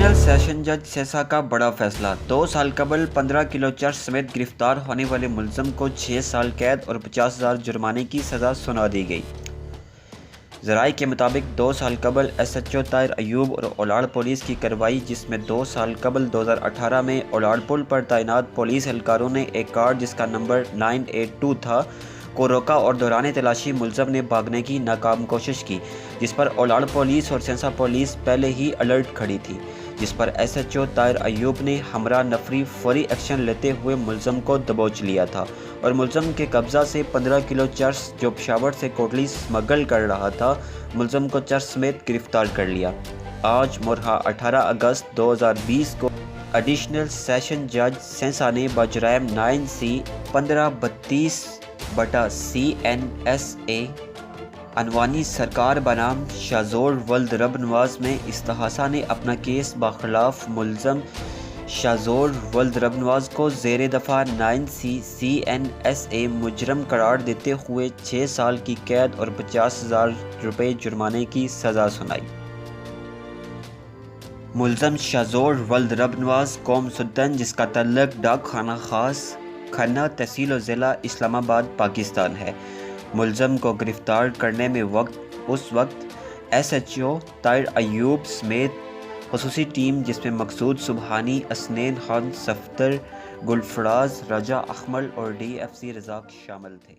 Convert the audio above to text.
Additional session جج سیسا کا بڑا فیصلہ 2 سال قبل 15 کلو چرس سمیت گرفتار ہونے والے ملزم کو 6 سال قید اور 50,000 جرمانے کی سزا سنا دی گئی۔ ذرائع کے مطابق 2 سال قبل S H O Tahir Ayub اور اولاد پولیس کی کارروائی، جس میں 2 سال قبل 2018 میں اولاد پل پر تعینات پولیس اہلکاروں نے ایک کار جس کا نمبر 982 تھا کو روکا اور دوران تلاشی ملزم نے بھاگنے کی ناکام کوشش کی، جس پر اولاد پولیس اور سینسا پولیس پہلے ہی الرٹ کھڑی تھی، جس پر S H O Tahir Ayub نے ہمراہ نفری فوری ایکشن لیتے ہوئے ملزم کو دبوچ لیا تھا اور ملزم کے قبضہ سے 15 کلو چرس جو پشاور سے کوٹلی سمگل کر رہا تھا، ملزم کو چرس سمیت گرفتار کر لیا۔ آج مرہا 18 اگست 2020 کو ایڈیشنل سیشن جج سینسا نے بجرائم 9C 1532/CNSA عنوانی سرکار بنام شاہزور ولد رب نواز میں استحاثہ نے اپنا کیس بخلاف ملزم شاہزور ولد رب نواز کو زیر دفعہ 9C CNSA مجرم قرار دیتے ہوئے 6 سال کی قید اور 50,000 روپے جرمانے کی سزا سنائی۔ ملزم شاہزور ولد رب نواز قوم سدن، جس کا تعلق ڈاک خانہ خاص کھنہ تحصیل و ضلع اسلام آباد پاکستان ہے۔ ملزم کو گرفتار کرنے میں اس وقت S H O Tahir Ayub سمیت خصوصی ٹیم، جس میں مقصود سبحانی، اسنین خان صفدر، گلفراز، رجا احمد اور DFC رزاق شامل تھے۔